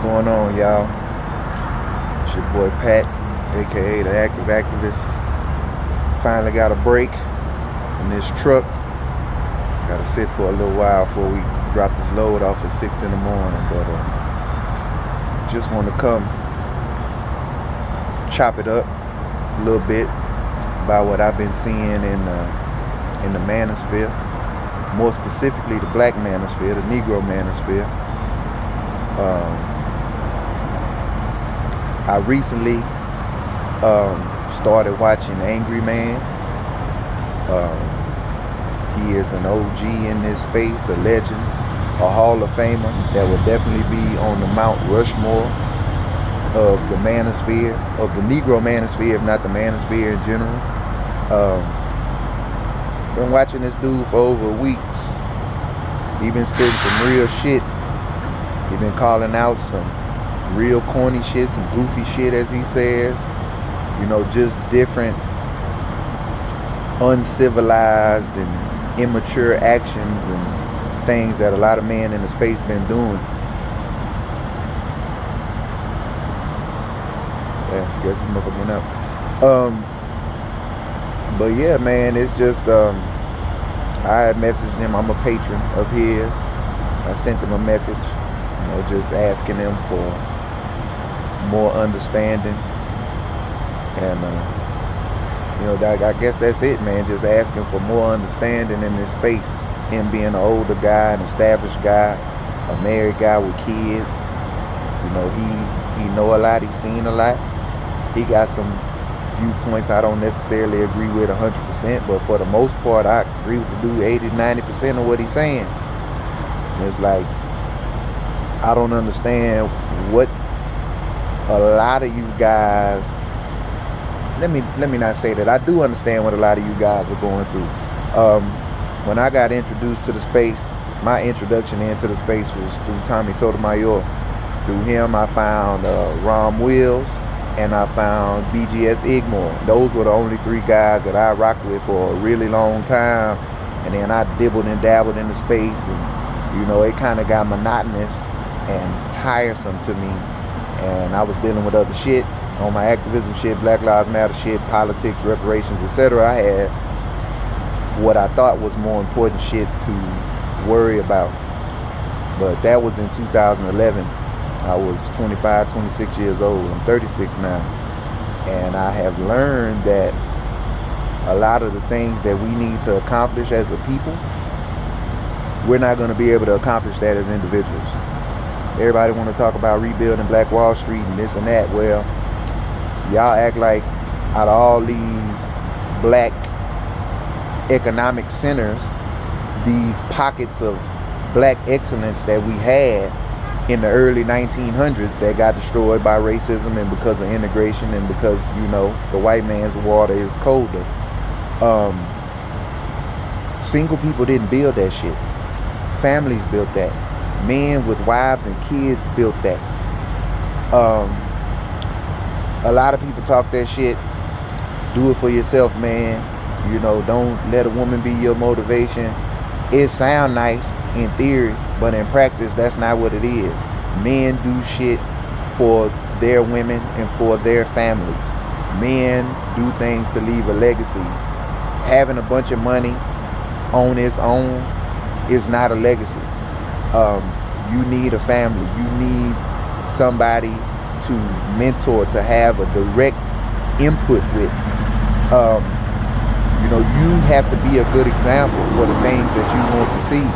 going on, y'all? It's your boy Pat, aka the Active Activist. Finally got a break in this truck. Gotta sit for a little while before we drop this load off at 6 in the morning, but just want to come chop it up a little bit about what I've been seeing in the manosphere, more specifically the black manosphere, the Negro Manosphere. I recently started watching Angry Man. He is an OG in this space, a legend, a Hall of Famer that would definitely be on the Mount Rushmore of the manosphere, of the Negro Manosphere, if not the manosphere in general. Been watching this dude for over a week. He been spitting some real shit. He been calling out some real corny shit, some goofy shit, as he says. You know, just different uncivilized and immature actions and things that a lot of men in the space been doing. Yeah, guess he's motherfucking out. But yeah, man, it's just I had messaged him. I'm a patron of his. I sent him a message, you know, just asking him for more understanding. And you know, I guess that's it, man. Just asking for more understanding in this space. Him being an older guy, an established guy, a married guy with kids. You know, he know a lot. He's seen a lot. He got some viewpoints I don't necessarily agree with 100%, but for the most part, I agree with the dude 80-90% of what he's saying. And it's like, I don't understand what a lot of you guys, let me not say that. I do understand what a lot of you guys are going through. When I got introduced to the space, my introduction into the space was through Tommy Sotomayor. Through him, I found Rom Wills, and I found BGS Igmore. Those were the only three guys that I rocked with for a really long time. And then I dibbled and dabbled in the space, and you know, it kind of got monotonous and tiresome to me. And I was dealing with other shit on my activism shit, Black Lives Matter shit, politics, reparations, etc. I had what I thought was more important shit to worry about. But that was in 2011. I was 25, 26 years old. I'm 36 now. And I have learned that a lot of the things that we need to accomplish as a people, we're not going to be able to accomplish that as individuals. Everybody want to talk about rebuilding Black Wall Street and this and that. Well, y'all act like out of all these black economic centers, these pockets of black excellence that we had in the early 1900s that got destroyed by racism and because of integration and because, you know, the white man's water is colder. Single people didn't build that shit. Families built that. Men with wives and kids built that. A lot of people talk that shit. Do it for yourself, man. You know, don't let a woman be your motivation. It sound nice in theory, but in practice, that's not what it is. Men do shit for their women and for their families. Men do things to leave a legacy. Having a bunch of money on its own is not a legacy. You need a family. You need somebody to mentor, to have a direct input with. You know, you have to be a good example for the things that you want to see.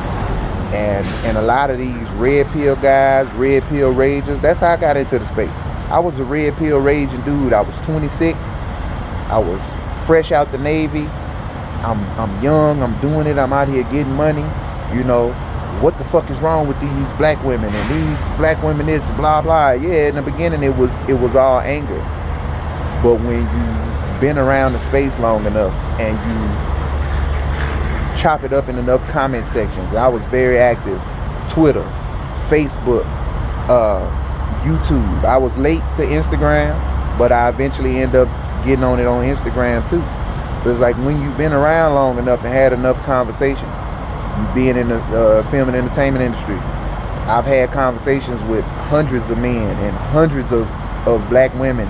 And a lot of these red pill guys, red pill ragers, that's how I got into the space. I was a red pill raging dude. I was 26. I was fresh out the Navy. I'm young. I'm doing it. I'm out here getting money. You know, what the fuck is wrong with these black women and these black women this blah blah. Yeah, in the beginning it was all anger. But when you been around the space long enough and you chop it up in enough comment sections, I was very active. Twitter, Facebook, YouTube. I was late to Instagram, but I eventually end up getting on it on Instagram too. But it's like when you've been around long enough and had enough conversations, you being in the film and entertainment industry, I've had conversations with hundreds of men and hundreds of black women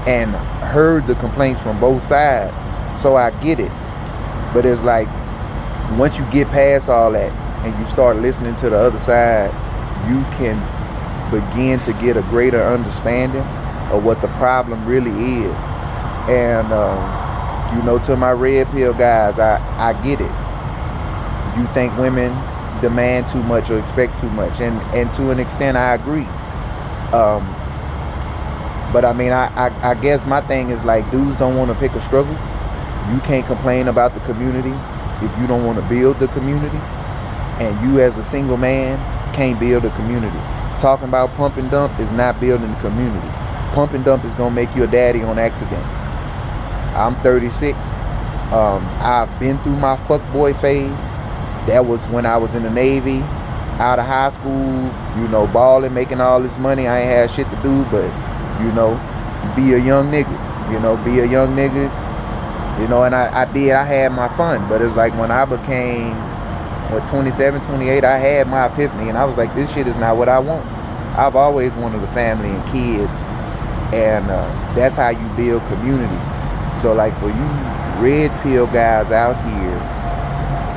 and heard the complaints from both sides. So I get it. But it's like, once you get past all that and you start listening to the other side, you can begin to get a greater understanding of what the problem really is. And to my red pill guys, I get it. You think women demand too much or expect too much, and to an extent I agree. But I mean, I guess my thing is like, dudes don't want to pick a struggle. You can't complain about the community if you don't want to build the community, and you as a single man can't build a community. Talking about pump and dump is not building the community. Pump and dump is gonna make you a daddy on accident. I'm 36. I've been through my fuckboy phase. That was when I was in the Navy, out of high school, balling, making all this money. I ain't had shit to do but, be a young nigga. Be a young nigga. And I had my fun. But it's like when I became, 27, 28, I had my epiphany. And I was like, this shit is not what I want. I've always wanted a family and kids. And that's how you build community. So like for you red pill guys out here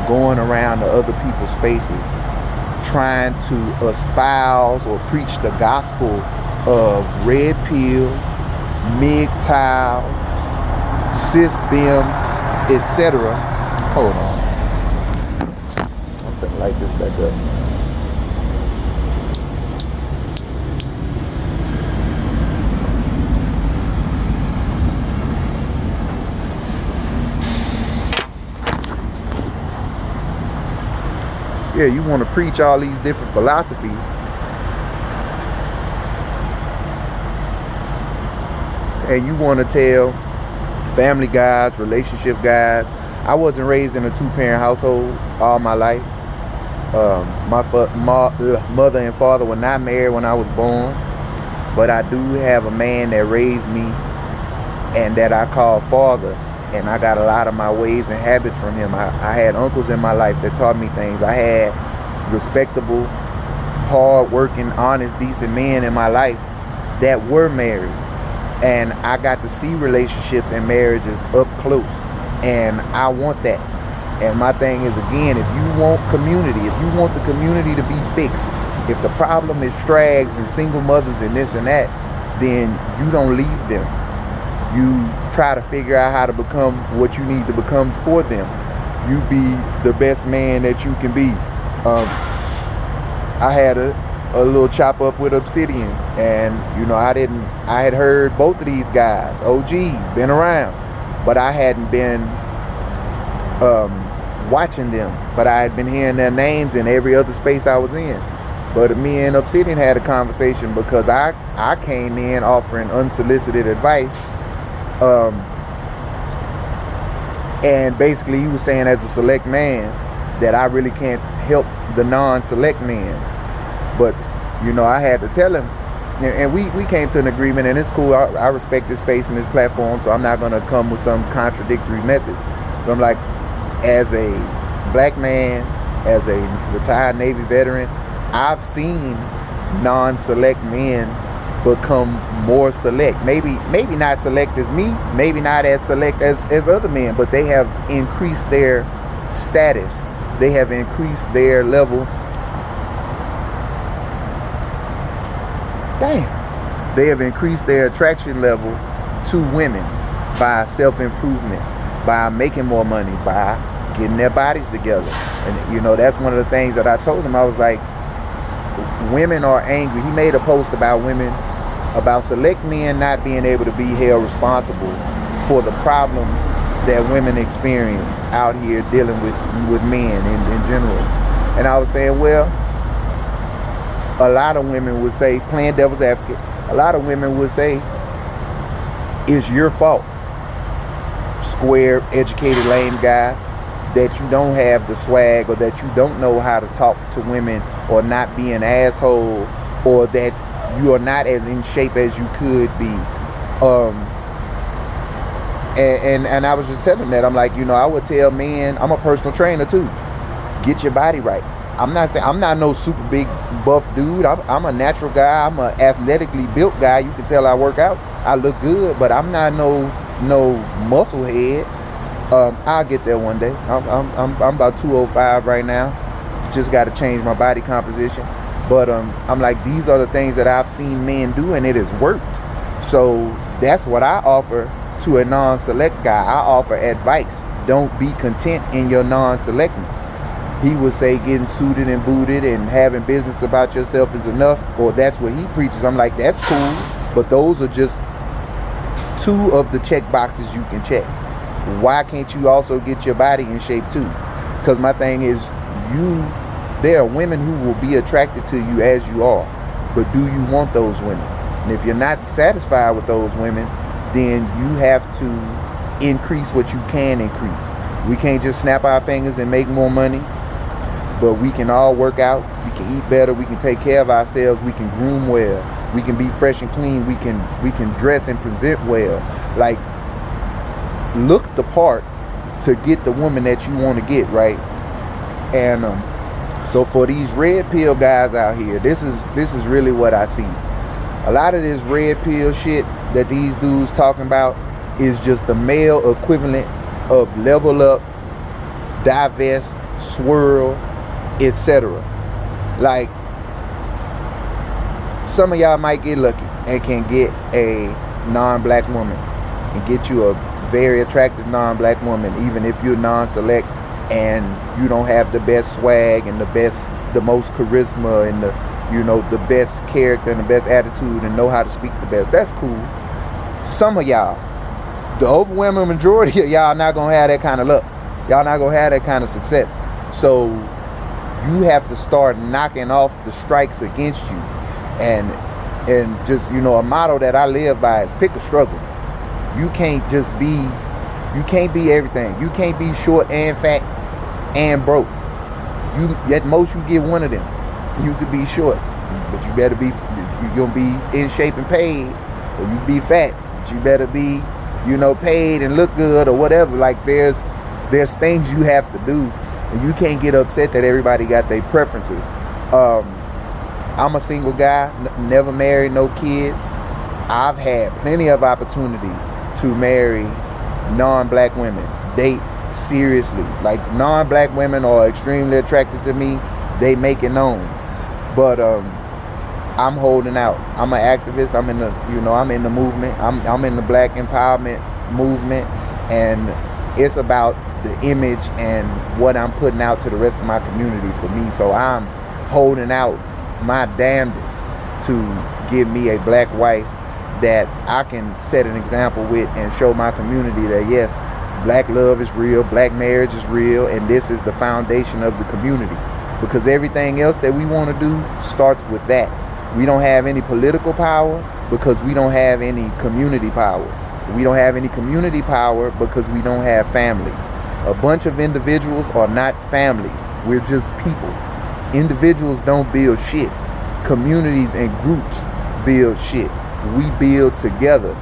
going around to other people's spaces trying to espouse or preach the gospel of red pill, MGTOW, cis-bim, etc. Hold on. I'm gonna light this back up. Yeah, you want to preach all these different philosophies, and you want to tell family guys, relationship guys. I wasn't raised in a two-parent household all my life. My mother and father were not married when I was born, but I do have a man that raised me and that I call father. And I got a lot of my ways and habits from him. I had uncles in my life that taught me things. I had respectable, hard-working, honest, decent men in my life that were married. And I got to see relationships and marriages up close. And I want that. And my thing is, again, if you want community, if you want the community to be fixed, if the problem is strags and single mothers and this and that, then you don't leave them. You try to figure out how to become what you need to become for them. You be the best man that you can be. I had a little chop up with Obsidian, and I had heard both of these guys, OGs, been around, but I hadn't been watching them, but I had been hearing their names in every other space I was in. But me and Obsidian had a conversation because I came in offering unsolicited advice. And basically he was saying, as a select man, that I really can't help the non-select man. But I had to tell him, and we came to an agreement, and it's cool. I respect this space and this platform, so I'm not going to come with some contradictory message. But I'm like, as a black man, as a retired Navy veteran, I've seen non-select men become more select. Maybe not select as me, maybe not as select as other men, but they have increased their status. They have increased their level. They have increased their attraction level to women by self-improvement, by making more money, by getting their bodies together. And that's one of the things that I told him. I was like, women are angry. He made a post about women, about select men not being able to be held responsible for the problems that women experience out here dealing with men in general. And I was saying, well, a lot of women would say, playing devil's advocate, a lot of women would say, it's your fault, square, educated, lame guy, that you don't have the swag, or that you don't know how to talk to women, or not be an asshole, or that you are not as in shape as you could be. And I was just telling that, I'm like, I would tell men, I'm a personal trainer too, get your body right. I'm not saying I'm not no super big buff dude. I'm a natural guy. I'm a athletically built guy. You can tell I work out. I look good, but I'm not no muscle head. I'll get there one day. I'm about 205 right now. Just got to change my body composition. But I'm like, these are the things that I've seen men do, and it has worked. So that's what I offer to a non-select guy. I offer advice. Don't be content in your non-selectness. He would say getting suited and booted and having business about yourself is enough, or that's what he preaches. I'm like, that's cool, but those are just 2 of the check boxes you can check. Why can't you also get your body in shape too? Because my thing is, there are women who will be attracted to you as you are, but do you want those women? And if you're not satisfied with those women, then you have to increase what you can increase. We can't just snap our fingers and make more money, but we can all work out, we can eat better, we can take care of ourselves, we can groom well, we can be fresh and clean, we can dress and present well. Like, look the part to get the woman that you want to get, right? And so for these red pill guys out here, this is really what I see. A lot of this red pill shit that these dudes talking about is just the male equivalent of level up, divest, swirl, etc. Like, some of y'all might get lucky and can get a non-black woman and get you a very attractive non-black woman, even if you're non-select and you don't have the best swag and the most charisma and the best character and the best attitude and know how to speak the best. That's cool. Some of y'all, the overwhelming majority of y'all, not gonna have that kind of luck. Y'all not gonna have that kind of success. So you have to start knocking off the strikes against you, and just, a motto that I live by is pick a struggle. You can't be everything. You can't be short and fat and broke. At most you get one of them. You could be short, but you better be, if you're gonna be in shape and paid, or you be fat, but you better be, paid and look good or whatever. Like, there's things you have to do, and you can't get upset that everybody got their preferences. I'm a single guy, never married, no kids. I've had plenty of opportunity to marry non-black women, date seriously. Like, non-black women are extremely attracted to me. They make it known. But I'm holding out. I'm an activist. I'm in the movement. I'm in the black empowerment movement, and it's about the image and what I'm putting out to the rest of my community for me. So I'm holding out my damnedest to give me a black wife that I can set an example with and show my community that, yes, black love is real, black marriage is real, and this is the foundation of the community. Because everything else that we want to do starts with that. We don't have any political power because we don't have any community power. We don't have any community power because we don't have families. A bunch of individuals are not families. We're just people. Individuals don't build shit. Communities and groups build shit. We build together.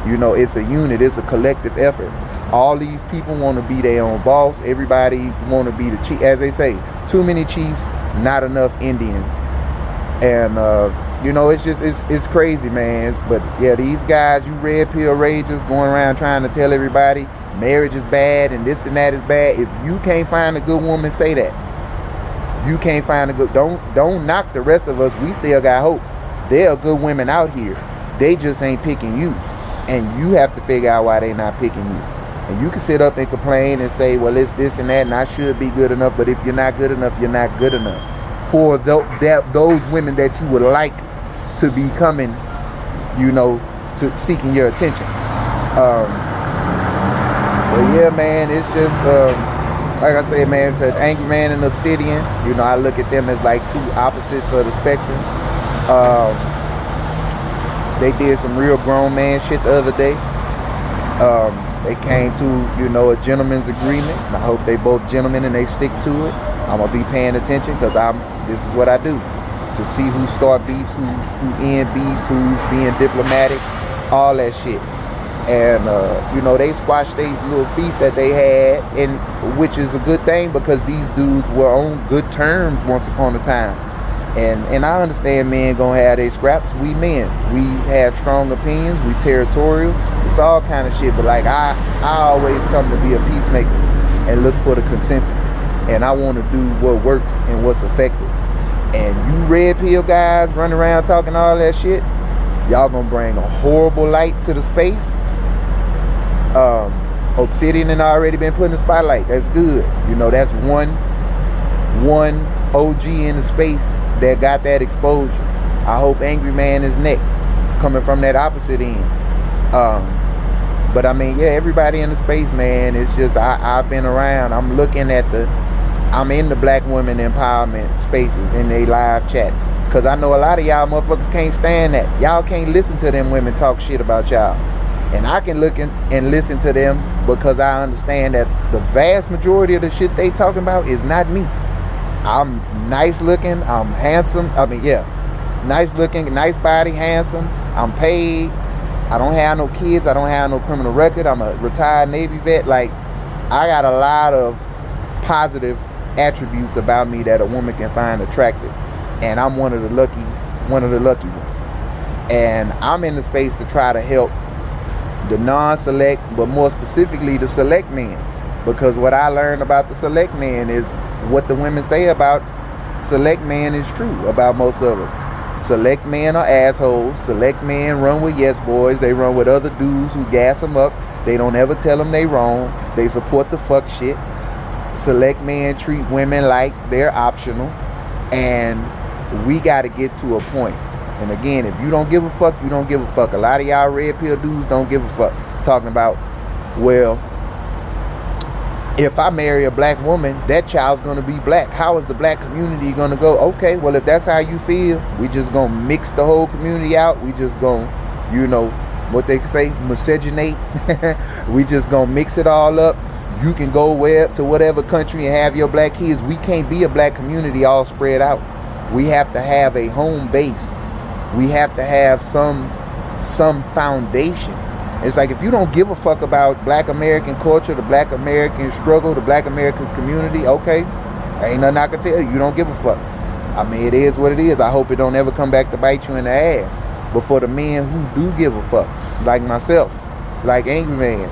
It's a unit. It's a collective effort. All these people want to be their own boss. Everybody want to be the chief. As they say, too many chiefs, not enough Indians. And it's crazy, man. But yeah, these guys, you red pill ragers, going around trying to tell everybody marriage is bad and this and that is bad. If you can't find a good woman, say that. You can't find a good. Don't knock the rest of us. We still got hope. There are good women out here. They just ain't picking you, and you have to figure out why they not picking you. And you can sit up and complain and say, well, it's this and that, and I should be good enough. But if you're not good enough, you're not good enough for those women that you would like to be coming, to seeking your attention. But yeah, man, it's just like I said, man, to Angry Man and Obsidian, I look at them as like two opposites of the spectrum. They did some real grown man shit the other day. They came to, a gentleman's agreement. And I hope they both gentlemen and they stick to it. I'm gonna be paying attention because this is what I do. To see who start beefs, who end beefs, who's being diplomatic, all that shit. And they squashed their little beef that they had, and which is a good thing because these dudes were on good terms once upon a time. And I understand men gonna have their scraps. We men, we have strong opinions, we territorial, it's all kind of shit. But like I always come to be a peacemaker and look for the consensus, and I want to do what works and what's effective. And you red pill guys running around talking all that shit, y'all gonna bring a horrible light to the space. Obsidian had already been put in the spotlight. That's good. That's one OG in the space that got that exposure. I hope Angry Man is next, coming from that opposite end. But I mean, yeah, everybody in the space, man, it's just I've been around. I'm in the black women empowerment spaces, in they live chats, because I know a lot of y'all motherfuckers can't stand that. Y'all can't listen to them women talk shit about y'all. And I can look and listen to them because I understand that the vast majority of the shit they talking about is not me. I'm nice looking, I'm handsome. Nice looking, nice body, handsome. I'm paid. I don't have no kids. I don't have no criminal record. I'm a retired Navy vet. Like, I got a lot of positive attributes about me that a woman can find attractive. And I'm one of the lucky ones. And I'm in the space to try to help the non-select, but more specifically the select men, because what I learned about the select men is what the women say about select men is true about most of us. Select men are assholes. Select men run with yes boys. They run with other dudes who gas them up. They don't ever tell them they wrong. They support the fuck shit. Select men treat women like they're optional, and we got to get to a point. And again, if you don't give a fuck, you don't give a fuck. A lot of y'all red pill dudes don't give a fuck. Talking about, well, if I marry a black woman, that child's gonna be black. How is the black community gonna go? Okay, well, if that's how you feel, we just gonna mix the whole community out. We just gonna, what they say, miscegenate. We just gonna mix it all up. You can go to whatever country and have your black kids. We can't be a black community all spread out. We have to have a home base. We have to have some foundation. It's like, if you don't give a fuck about black American culture, the black American struggle, the black American community, okay, ain't nothing I can tell you. You don't give a fuck. I mean, it is what it is. I hope it don't ever come back to bite you in the ass. But for the men who do give a fuck, like myself, like Angry Man,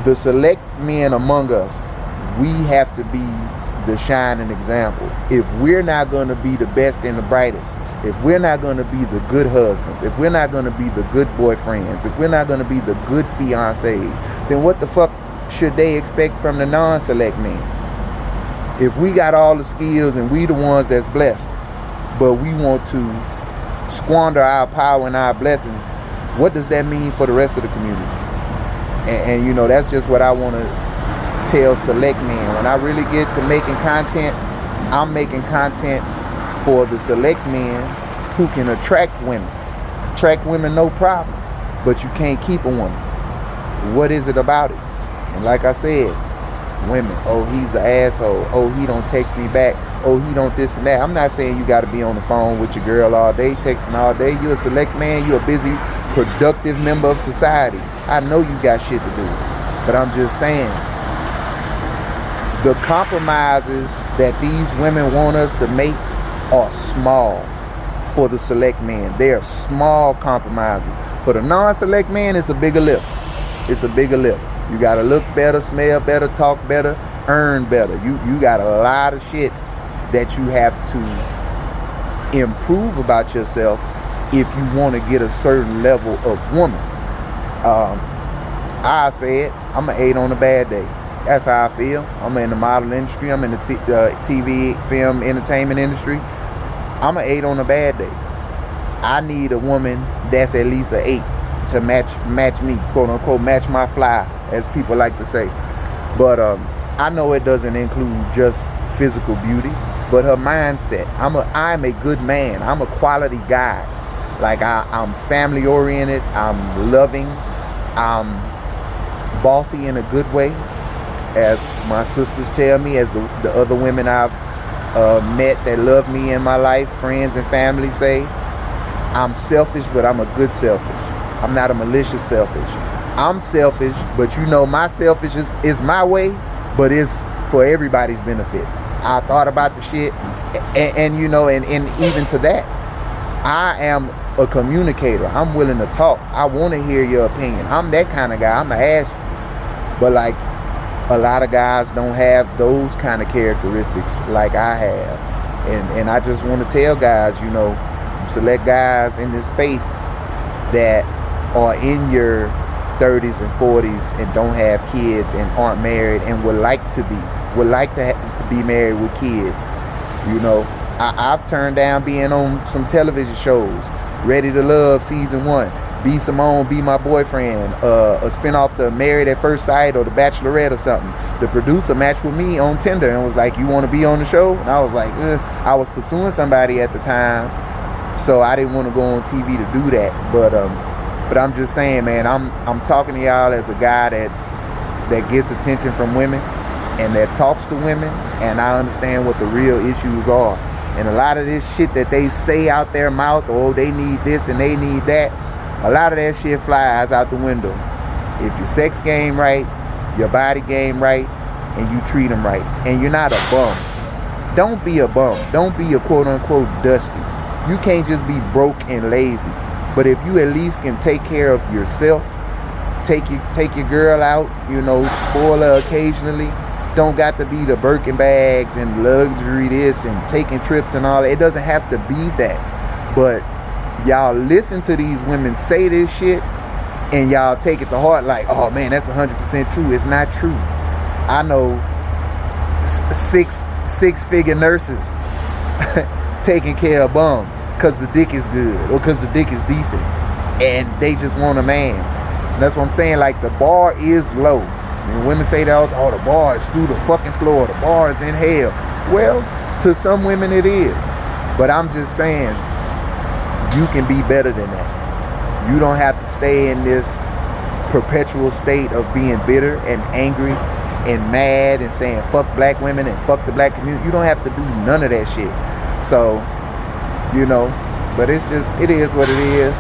the select men among us, we have to be the shining example. If we're not going to be the best and the brightest, if we're not going to be the good husbands, if we're not going to be the good boyfriends, if we're not going to be the good fiancés, then what the fuck should they expect from the non-select men? If we got all the skills and we the ones that's blessed, but we want to squander our power and our blessings, what does that mean for the rest of the community? And that's just what I want to tell select men. When I really get to making content, I'm making content for the select men who can attract women. Attract women, no problem, but you can't keep a woman. What is it about it? And like I said, women, oh, he's an asshole. Oh, he don't text me back. Oh, he don't this and that. I'm not saying you got to be on the phone with your girl all day, texting all day. You're a select man. You're a busy, productive member of society. I know you got shit to do, but I'm just saying, the compromises that these women want us to make are small for the select men. They are small compromises. For the non-select man, it's a bigger lift. It's a bigger lift. You gotta look better, smell better, talk better, earn better. You got a lot of shit that you have to improve about yourself if you want to get a certain level of woman. I said, I'm an 8 on a bad day. That's how I feel. I'm in the model industry. I'm in the TV, film, entertainment industry. I'm an 8 on a bad day. I need a woman that's at least an 8 to match me, quote unquote, match my fly, as people like to say. But I know it doesn't include just physical beauty, but her mindset. I'm a good man. I'm a quality guy. Like I'm family oriented. I'm loving. I'm bossy in a good way, as my sisters tell me, as the other women I've met that love me in my life, friends and family say. I'm selfish, but I'm a good selfish. I'm not a malicious selfish. I'm selfish, but you know my selfish is my way, but it's for everybody's benefit. I thought about the shit, and you know, and even to that, I am a communicator. I'm willing to talk. I want to hear your opinion. I'm that kind of guy. I'm going to ask you. But like, a lot of guys don't have those kind of characteristics like I have. And I just want to tell guys, you know, you select guys in this space that are in your 30s and 40s and don't have kids and aren't married and would like to be married with kids. You know, I've turned down being on some television shows. Ready to Love season 1, B Simone, Be My Boyfriend, a spinoff to Married at First Sight or The Bachelorette or something. The producer matched with me on Tinder and was like, you want to be on the show? And I was like, I was pursuing somebody at the time, so I didn't want to go on TV to do that. But I'm just saying, man, I'm talking to y'all as a guy that gets attention from women and that talks to women, and I understand what the real issues are. And a lot of this shit that they say out their mouth, oh, they need this and they need that, a lot of that shit flies out the window. If your sex game right, your body game right, and you treat them right, and you're not a bum. Don't be a bum. Don't be a quote-unquote dusty. You can't just be broke and lazy. But if you at least can take care of yourself, take your girl out, you know, spoil her occasionally. Don't got to be the Birkin bags and luxury this and taking trips and all that. It doesn't have to be that. But y'all listen to these women say this shit and y'all take it to heart like, oh man, that's 100% true. It's not true. I know six-figure nurses taking care of bums because the dick is good or because the dick is decent and they just want a man. And that's what I'm saying. Like, the bar is low. When women say that, oh, the bar is through the fucking floor, the bar is in hell. Well, to some women it is. But I'm just saying, you can be better than that. You don't have to stay in this perpetual state of being bitter and angry and mad and saying fuck black women and fuck the black community. You don't have to do none of that shit. So, you know, but it's just, it is what it is.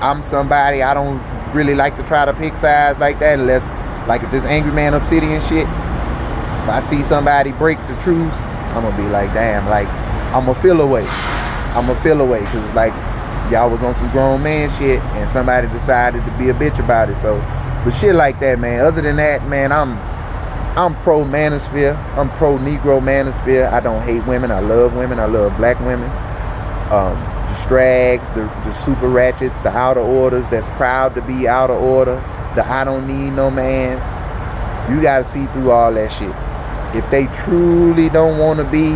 I'm somebody, I don't really like to try to pick sides like that unless, like, if this Angry Man Obsidian shit, if I see somebody break the truth, I'm gonna be like, damn, like, I'm gonna feel away. Because it's like, y'all was on some grown man shit and somebody decided to be a bitch about it. So, but shit like that, man. Other than that, man, I'm pro manosphere. I'm pro Negro Manosphere. I don't hate women. I love women. I love black women. The strags, the super ratchets, the outer orders that's proud to be out of order. The I don't need no mans. You gotta see through all that shit. If they truly don't want to be,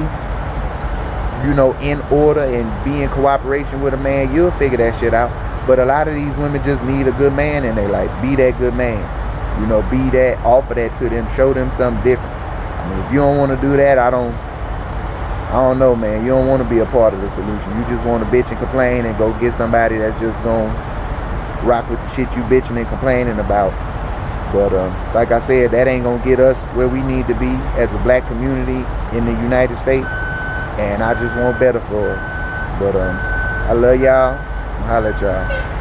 you know, in order and be in cooperation with a man, you'll figure that shit out. But a lot of these women just need a good man in their life. Be that good man. You know, be that, offer that to them, show them something different. I mean, if you don't want to do that, I don't know, man. You don't want to be a part of the solution. You just want to bitch and complain and go get somebody that's just gonna rock with the shit you bitching and complaining about. But like I said, that ain't gonna get us where we need to be as a black community in the United States. And I just want better for us. But I love y'all. I'll holla at y'all.